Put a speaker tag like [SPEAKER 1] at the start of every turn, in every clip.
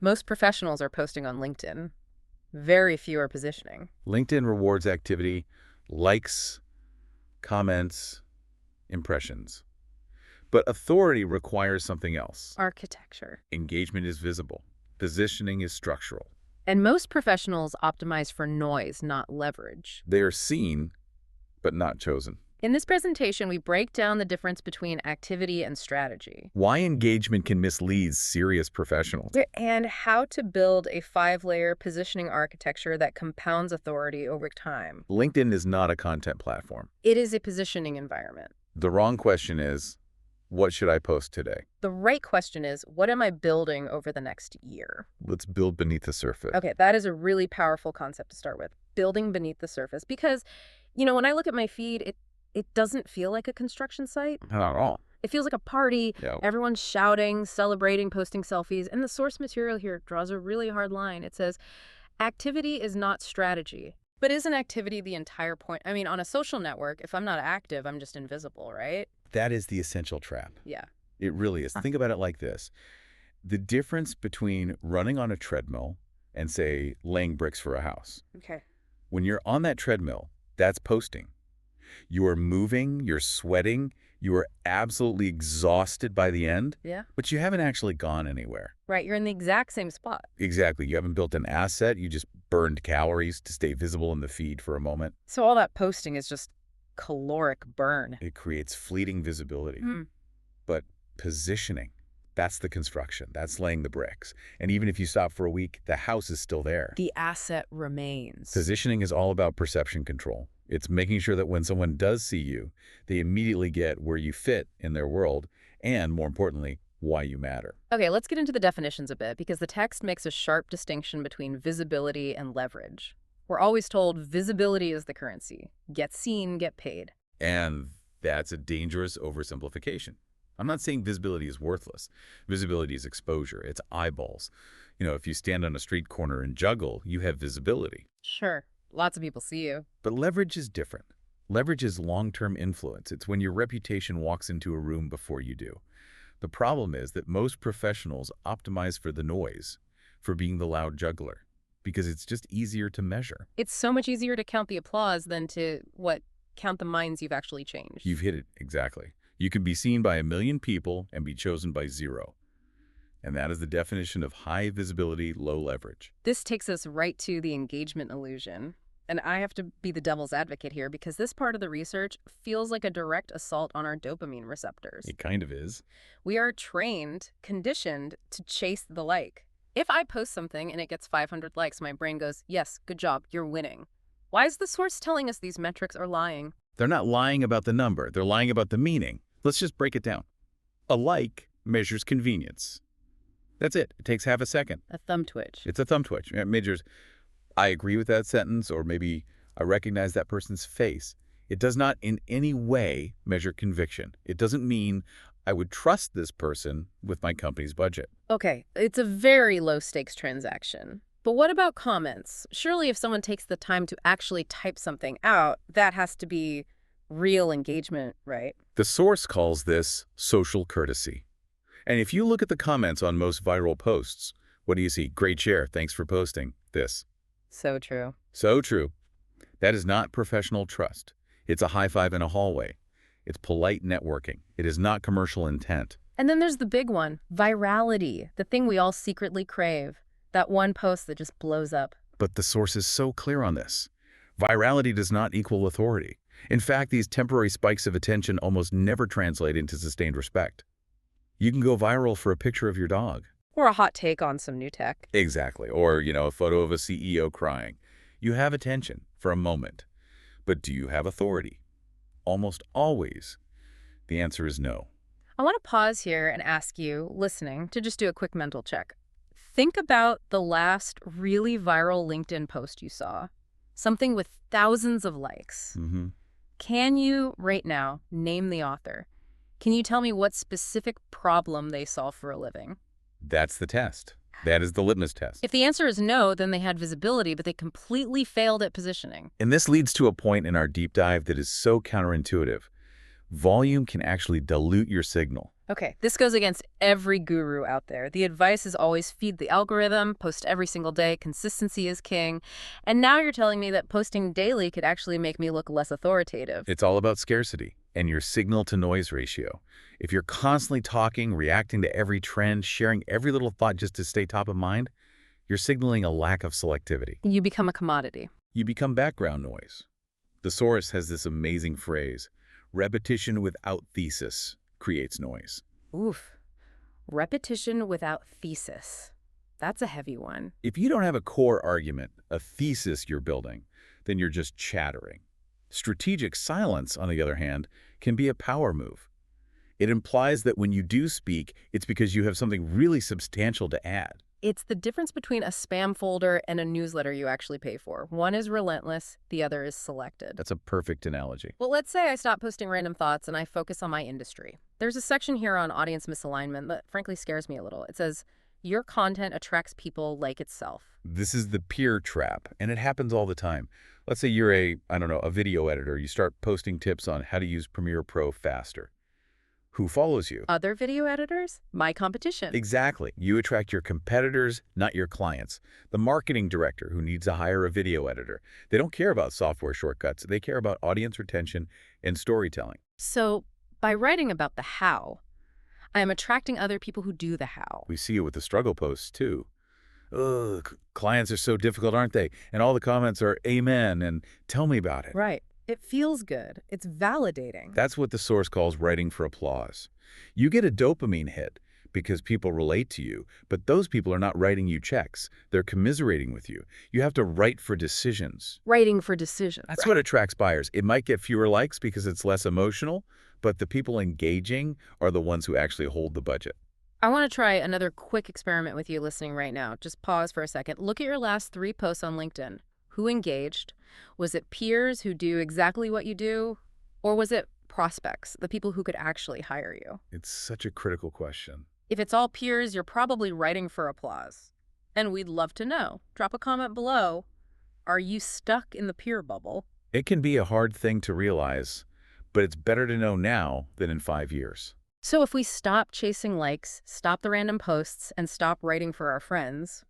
[SPEAKER 1] Most professionals are posting on LinkedIn. Very few are positioning.
[SPEAKER 2] LinkedIn rewards activity, likes, comments, impressions. But authority requires something else.
[SPEAKER 1] Architecture.
[SPEAKER 2] Engagement is visible. Positioning is structural.
[SPEAKER 1] And most professionals optimize for noise, not leverage.
[SPEAKER 2] They are seen, but not chosen.
[SPEAKER 1] In this presentation, we break down the difference between activity and strategy.
[SPEAKER 2] Why engagement can mislead serious professionals.
[SPEAKER 1] And how to build a 5-layer positioning architecture that compounds authority over time.
[SPEAKER 2] LinkedIn is not a content platform.
[SPEAKER 1] It is a positioning environment.
[SPEAKER 2] The wrong question is, what should I post today?
[SPEAKER 1] The right question is, what am I building over the next year?
[SPEAKER 2] Let's build beneath the surface.
[SPEAKER 1] Okay, that is a really powerful concept to start with. Building beneath the surface. Because, when I look at my feed, it doesn't feel like a construction site.
[SPEAKER 2] Not at all.
[SPEAKER 1] It feels like a party.
[SPEAKER 2] Yeah.
[SPEAKER 1] Everyone's shouting, celebrating, posting selfies. And the source material here draws a really hard line. It says, activity is not strategy. But isn't activity the entire point? I mean, on a social network, if I'm not active, I'm just invisible, right?
[SPEAKER 2] That is the essential trap.
[SPEAKER 1] Yeah.
[SPEAKER 2] It really is. Think about it like this. The difference between running on a treadmill and, say, laying bricks for a house.
[SPEAKER 1] Okay.
[SPEAKER 2] When you're on that treadmill, that's posting. You are moving, you're sweating, you are absolutely exhausted by the end,
[SPEAKER 1] Yeah.
[SPEAKER 2] but you haven't actually gone anywhere.
[SPEAKER 1] Right. You're in the exact same spot.
[SPEAKER 2] Exactly. You haven't built an asset. You just burned calories to stay visible in the feed for a moment.
[SPEAKER 1] So all that posting is just caloric burn.
[SPEAKER 2] It creates fleeting visibility.
[SPEAKER 1] Mm.
[SPEAKER 2] But positioning, that's the construction. That's laying the bricks. And even if you stop for a week, the house is still there.
[SPEAKER 1] The asset remains.
[SPEAKER 2] Positioning is all about perception control. It's making sure that when someone does see you, they immediately get where you fit in their world and, more importantly, why you matter.
[SPEAKER 1] Okay, let's get into the definitions a bit, because the text makes a sharp distinction between visibility and leverage. We're always told visibility is the currency. Get seen, get paid.
[SPEAKER 2] And that's a dangerous oversimplification. I'm not saying visibility is worthless. Visibility is exposure. It's eyeballs. If you stand on a street corner and juggle, you have visibility.
[SPEAKER 1] Sure, lots of people see you.
[SPEAKER 2] But leverage is different. Leverage is long-term influence. It's when your reputation walks into a room before you do. The problem is that most professionals optimize for the noise, for being the loud juggler, because it's just easier to measure.
[SPEAKER 1] It's so much easier to count the applause than to, count the minds you've actually changed.
[SPEAKER 2] You've hit it, exactly. You can be seen by 1 million people and be chosen by 0. And that is the definition of high visibility, low leverage.
[SPEAKER 1] This takes us right to the engagement illusion. And I have to be the devil's advocate here, because this part of the research feels like a direct assault on our dopamine receptors.
[SPEAKER 2] It kind of is.
[SPEAKER 1] We are trained, conditioned to chase the like. If I post something and it gets 500 likes, my brain goes, yes, good job, you're winning. Why is the source telling us these metrics are lying?
[SPEAKER 2] They're not lying about the number. They're lying about the meaning. Let's just break it down. A like measures convenience. That's it. It takes half a second.
[SPEAKER 1] A thumb twitch.
[SPEAKER 2] It's a thumb twitch. It measures, I agree with that sentence, or maybe I recognize that person's face. It does not in any way measure conviction. It doesn't mean I would trust this person with my company's budget.
[SPEAKER 1] Okay, it's a very low-stakes transaction. But what about comments? Surely if someone takes the time to actually type something out, that has to be real engagement, right?
[SPEAKER 2] The source calls this social courtesy. And if you look at the comments on most viral posts, what do you see? Great share. Thanks for posting this.
[SPEAKER 1] So true.
[SPEAKER 2] So true. That is not professional trust. It's a high five in a hallway. It's polite networking. It is not commercial intent.
[SPEAKER 1] And then there's the big one, virality, the thing we all secretly crave. That one post that just blows up.
[SPEAKER 2] But the source is so clear on this. Virality does not equal authority. In fact, these temporary spikes of attention almost never translate into sustained respect. You can go viral for a picture of your dog.
[SPEAKER 1] Or a hot take on some new tech.
[SPEAKER 2] Exactly. Or, a photo of a CEO crying. You have attention for a moment. But do you have authority? Almost always, the answer is no.
[SPEAKER 1] I want to pause here and ask you, listening, to just do a quick mental check. Think about the last really viral LinkedIn post you saw. Something with thousands of likes.
[SPEAKER 2] Mm-hmm.
[SPEAKER 1] Can you, right now, name the author? Can you tell me what specific problem they solve for a living?
[SPEAKER 2] That's the test. That is the litmus test.
[SPEAKER 1] If the answer is no, then they had visibility, but they completely failed at positioning.
[SPEAKER 2] And this leads to a point in our deep dive that is so counterintuitive. Volume can actually dilute your signal.
[SPEAKER 1] Okay, this goes against every guru out there. The advice is always feed the algorithm, post every single day, consistency is king. And now you're telling me that posting daily could actually make me look less authoritative.
[SPEAKER 2] It's all about scarcity and your signal-to-noise ratio. If you're constantly talking, reacting to every trend, sharing every little thought just to stay top of mind, you're signaling a lack of selectivity.
[SPEAKER 1] You become a commodity.
[SPEAKER 2] You become background noise. The source has this amazing phrase, repetition without thesis creates noise.
[SPEAKER 1] Oof. Repetition without thesis. That's a heavy one.
[SPEAKER 2] If you don't have a core argument, a thesis you're building, then you're just chattering. Strategic silence, on the other hand, can be a power move. It implies that when you do speak, it's because you have something really substantial to add.
[SPEAKER 1] It's the difference between a spam folder and a newsletter you actually pay for. One is relentless, the other is selected.
[SPEAKER 2] That's a perfect analogy.
[SPEAKER 1] Well, let's say I stop posting random thoughts and I focus on my industry. There's a section here on audience misalignment that frankly scares me a little. It says, your content attracts people like itself.
[SPEAKER 2] This is the peer trap, and it happens all the time. Let's say you're a video editor. You start posting tips on how to use Premiere Pro faster. Who follows you?
[SPEAKER 1] Other video editors? My competition.
[SPEAKER 2] Exactly. You attract your competitors, not your clients. The marketing director who needs to hire a video editor. They don't care about software shortcuts. They care about audience retention and storytelling.
[SPEAKER 1] So by writing about the how, I am attracting other people who do the how.
[SPEAKER 2] We see it with the struggle posts, too. Ugh, clients are so difficult, aren't they? And all the comments are, amen, and tell me about it.
[SPEAKER 1] Right. It feels good. It's validating.
[SPEAKER 2] That's what the source calls writing for applause. You get a dopamine hit because people relate to you, but those people are not writing you checks. They're commiserating with you. You have to write for decisions.
[SPEAKER 1] Writing for decisions.
[SPEAKER 2] That's what attracts buyers. It might get fewer likes because it's less emotional, but the people engaging are the ones who actually hold the budget.
[SPEAKER 1] I want to try another quick experiment with you listening right now. Just pause for a second. Look at your last 3 posts on LinkedIn. Who engaged? Was it peers who do exactly what you do? Or was it prospects, the people who could actually hire you?
[SPEAKER 2] It's such a critical question.
[SPEAKER 1] If it's all peers, you're probably writing for applause. And we'd love to know. Drop a comment below. Are you stuck in the peer bubble?
[SPEAKER 2] It can be a hard thing to realize, but it's better to know now than in 5 years.
[SPEAKER 1] So if we stop chasing likes, stop the random posts, and stop writing for our friends,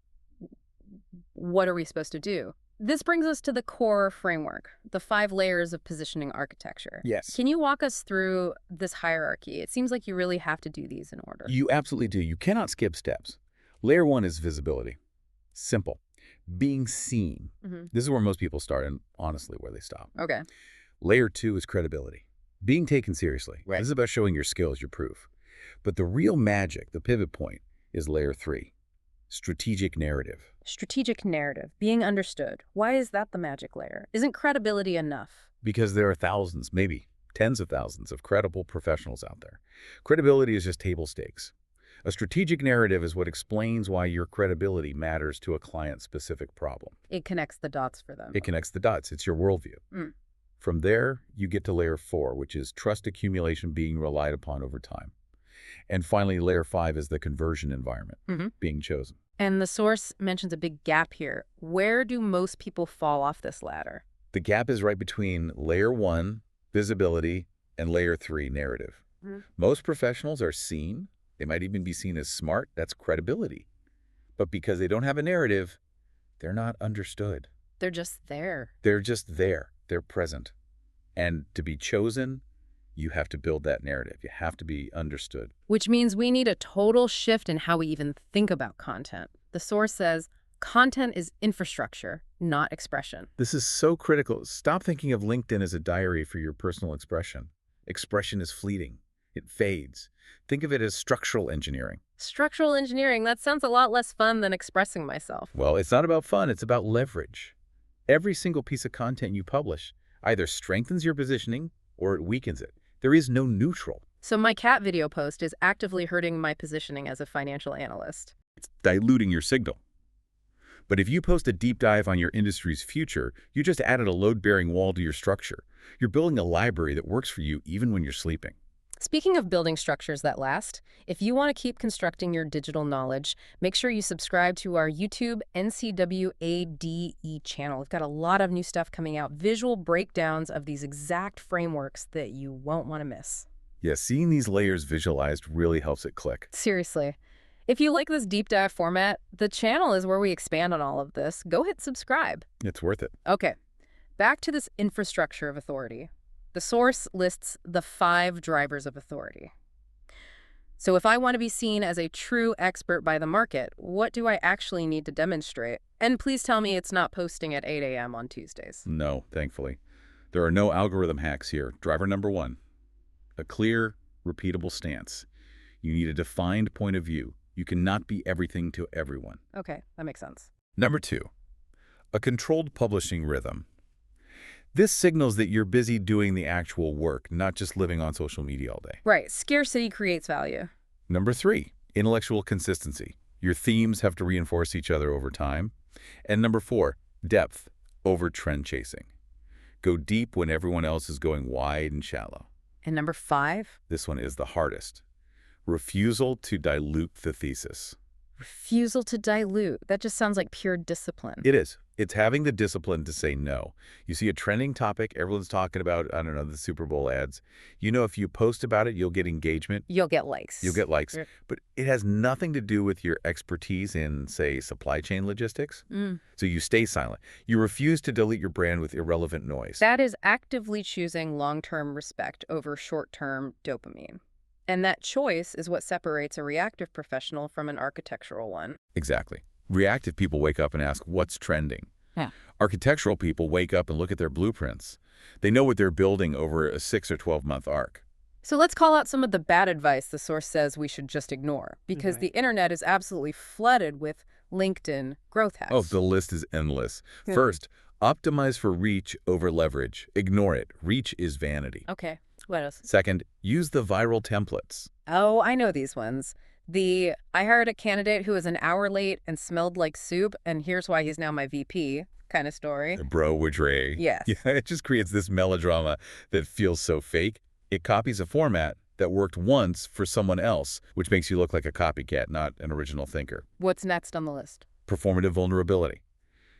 [SPEAKER 1] what are we supposed to do? This brings us to the core framework, the 5 layers of positioning architecture.
[SPEAKER 2] Yes.
[SPEAKER 1] Can you walk us through this hierarchy? It seems like you really have to do these in order.
[SPEAKER 2] You absolutely do. You cannot skip steps. Layer 1 is visibility. Simple. Being seen. This is where most people start and honestly where they stop.
[SPEAKER 1] Okay.
[SPEAKER 2] Layer 2 is credibility. Being taken seriously.
[SPEAKER 1] Right.
[SPEAKER 2] This is about showing your skills, your proof. But the real magic, the pivot point, is layer 3. Strategic narrative.
[SPEAKER 1] Strategic narrative, being understood. Why is that the magic layer? Isn't credibility enough?
[SPEAKER 2] Because there are thousands, maybe tens of thousands of credible professionals out there. Credibility is just table stakes. A strategic narrative is what explains why your credibility matters to a client-specific problem.
[SPEAKER 1] It connects the dots for them.
[SPEAKER 2] It connects the dots. It's your worldview. From there, you get to layer 4, which is trust accumulation being relied upon over time. And finally, layer 5 is the conversion environment being chosen.
[SPEAKER 1] And the source mentions a big gap here. Where do most people fall off this ladder?
[SPEAKER 2] The gap is right between layer 1, visibility, and layer 3, narrative. Most professionals are seen. They might even be seen as smart. That's credibility. But because they don't have a narrative, they're not understood.
[SPEAKER 1] They're just there.
[SPEAKER 2] They're just there. They're present. And to be chosen, you have to build that narrative. You have to be understood.
[SPEAKER 1] Which means we need a total shift in how we even think about content. The source says, content is infrastructure, not expression.
[SPEAKER 2] This is so critical. Stop thinking of LinkedIn as a diary for your personal expression. Expression is fleeting. It fades. Think of it as structural engineering.
[SPEAKER 1] Structural engineering, that sounds a lot less fun than expressing myself.
[SPEAKER 2] Well, it's not about fun. It's about leverage. Every single piece of content you publish either strengthens your positioning or it weakens it. There is no neutral.
[SPEAKER 1] So my cat video post is actively hurting my positioning as a financial analyst.
[SPEAKER 2] It's diluting your signal. But if you post a deep dive on your industry's future, you just added a load-bearing wall to your structure. You're building a library that works for you even when you're sleeping.
[SPEAKER 1] Speaking of building structures that last, if you want to keep constructing your digital knowledge, make sure you subscribe to our YouTube NCWADE channel. We've got a lot of new stuff coming out, visual breakdowns of these exact frameworks that you won't want to miss.
[SPEAKER 2] Yeah, seeing these layers visualized really helps it click.
[SPEAKER 1] Seriously. If you like this deep dive format, the channel is where we expand on all of this. Go hit subscribe.
[SPEAKER 2] It's worth it.
[SPEAKER 1] Okay, back to this infrastructure of authority. The source lists the 5 drivers of authority. So if I want to be seen as a true expert by the market, what do I actually need to demonstrate? And please tell me it's not posting at 8 a.m. on Tuesdays.
[SPEAKER 2] No, thankfully. There are no algorithm hacks here. Driver number 1, a clear, repeatable stance. You need a defined point of view. You cannot be everything to everyone.
[SPEAKER 1] Okay, that makes sense.
[SPEAKER 2] Number 2, a controlled publishing rhythm. This signals that you're busy doing the actual work, not just living on social media all day.
[SPEAKER 1] Right, scarcity creates value.
[SPEAKER 2] Number 3, intellectual consistency. Your themes have to reinforce each other over time. And number 4, depth over trend chasing. Go deep when everyone else is going wide and shallow.
[SPEAKER 1] And number 5?
[SPEAKER 2] This one is the hardest. Refusal to dilute the thesis.
[SPEAKER 1] Refusal to dilute. That just sounds like pure discipline.
[SPEAKER 2] It is. It's having the discipline to say no. You see a trending topic, everyone's talking about, I don't know, the Super Bowl ads. You know, if you post about it, you'll get engagement.
[SPEAKER 1] You'll get likes.
[SPEAKER 2] You'll get likes.
[SPEAKER 1] Yeah.
[SPEAKER 2] But it has nothing to do with your expertise in, say, supply chain logistics. So you stay silent. You refuse to dilute your brand with irrelevant noise.
[SPEAKER 1] That is actively choosing long-term respect over short-term dopamine. And that choice is what separates a reactive professional from an architectural one.
[SPEAKER 2] Exactly. Reactive people wake up and ask, what's trending?
[SPEAKER 1] Yeah.
[SPEAKER 2] Architectural people wake up and look at their blueprints. They know what they're building over a 6 or 12-month arc.
[SPEAKER 1] So let's call out some of the bad advice the source says we should just ignore, because the internet is absolutely flooded with LinkedIn growth hacks.
[SPEAKER 2] Oh, the list is endless. First, optimize for reach over leverage. Ignore it. Reach is vanity.
[SPEAKER 1] Okay, what else?
[SPEAKER 2] Second, use the viral templates.
[SPEAKER 1] Oh, I know these ones. I hired a candidate who was an hour late and smelled like soup, and here's why he's now my VP kind of story.
[SPEAKER 2] Bro, Woodray.
[SPEAKER 1] Yes.
[SPEAKER 2] Yeah, it just creates this melodrama that feels so fake. It copies a format that worked once for someone else, which makes you look like a copycat, not an original thinker.
[SPEAKER 1] What's next on the list?
[SPEAKER 2] Performative vulnerability.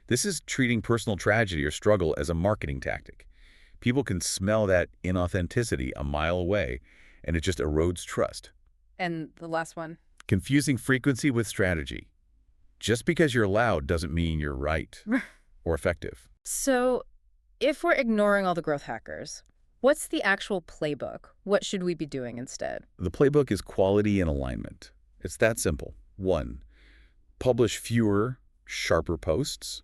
[SPEAKER 2] This is treating personal tragedy or struggle as a marketing tactic. People can smell that inauthenticity a mile away, and it just erodes trust.
[SPEAKER 1] And the last one?
[SPEAKER 2] Confusing frequency with strategy. Just because you're loud doesn't mean you're right or effective.
[SPEAKER 1] So if we're ignoring all the growth hackers, what's the actual playbook? What should we be doing instead?
[SPEAKER 2] The playbook is quality and alignment. It's that simple. 1, publish fewer, sharper posts.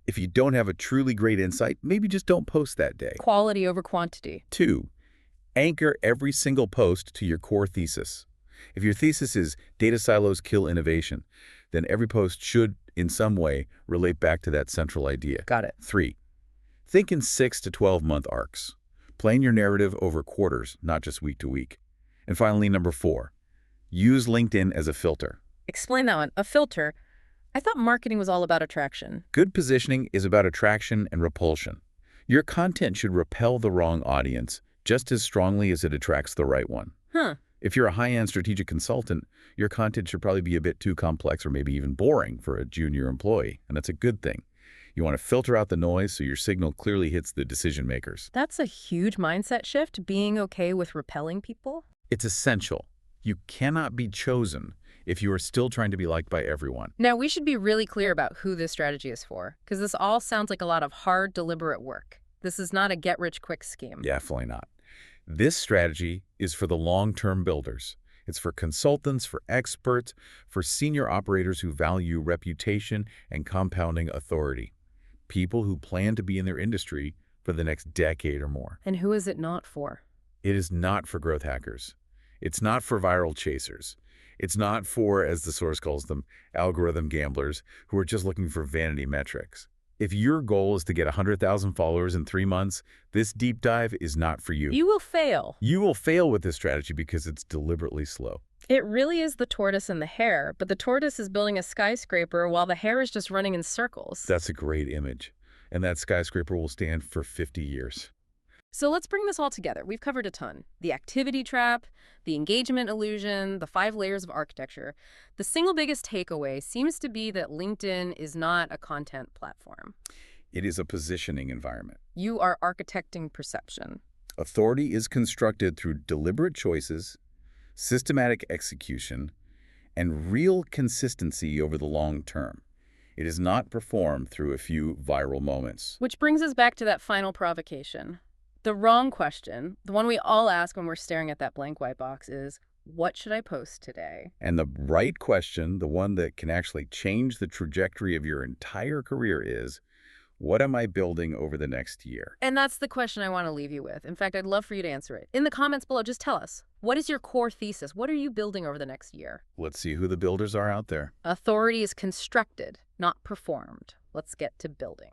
[SPEAKER 2] If you don't have a truly great insight, maybe just don't post that day.
[SPEAKER 1] Quality over quantity.
[SPEAKER 2] 2, anchor every single post to your core thesis. If your thesis is data silos kill innovation, then every post should, in some way, relate back to that central idea.
[SPEAKER 1] Got it.
[SPEAKER 2] 3, think in 6 to 12-month arcs. Plan your narrative over quarters, not just week to week. And finally, number 4, use LinkedIn as a filter.
[SPEAKER 1] Explain that one. A filter. I thought marketing was all about attraction.
[SPEAKER 2] Good positioning is about attraction and repulsion. Your content should repel the wrong audience just as strongly as it attracts the right one.
[SPEAKER 1] Huh.
[SPEAKER 2] If you're a high-end strategic consultant, your content should probably be a bit too complex or maybe even boring for a junior employee, and that's a good thing. You want to filter out the noise so your signal clearly hits the decision makers.
[SPEAKER 1] That's a huge mindset shift, being okay with repelling people.
[SPEAKER 2] It's essential. You cannot be chosen if you are still trying to be liked by everyone.
[SPEAKER 1] Now, we should be really clear about who this strategy is for, because this all sounds like a lot of hard, deliberate work. This is not a get-rich-quick scheme.
[SPEAKER 2] Definitely not. This strategy is for the long-term builders. It's for consultants, for experts, for senior operators who value reputation and compounding authority. People who plan to be in their industry for the next decade or more.
[SPEAKER 1] And who is it not for?
[SPEAKER 2] It is not for growth hackers. It's not for viral chasers. It's not for, as the source calls them, algorithm gamblers who are just looking for vanity metrics. If your goal is to get 100,000 followers in 3 months, this deep dive is not for you.
[SPEAKER 1] You will fail.
[SPEAKER 2] You will fail with this strategy because it's deliberately slow.
[SPEAKER 1] It really is the tortoise and the hare, but the tortoise is building a skyscraper while the hare is just running in circles.
[SPEAKER 2] That's a great image. And that skyscraper will stand for 50 years.
[SPEAKER 1] So let's bring this all together. We've covered a ton. The activity trap, the engagement illusion, the 5 layers of architecture. The single biggest takeaway seems to be that LinkedIn is not a content platform.
[SPEAKER 2] It is a positioning environment.
[SPEAKER 1] You are architecting perception.
[SPEAKER 2] Authority is constructed through deliberate choices, systematic execution, and real consistency over the long term. It is not performed through a few viral moments.
[SPEAKER 1] Which brings us back to that final provocation. The wrong question, the one we all ask when we're staring at that blank white box is, what should I post today?
[SPEAKER 2] And the right question, the one that can actually change the trajectory of your entire career is, what am I building over the next year?
[SPEAKER 1] And that's the question I want to leave you with. In fact, I'd love for you to answer it. In the comments below, just tell us, what is your core thesis? What are you building over the next year?
[SPEAKER 2] Let's see who the builders are out there.
[SPEAKER 1] Authority is constructed, not performed. Let's get to building.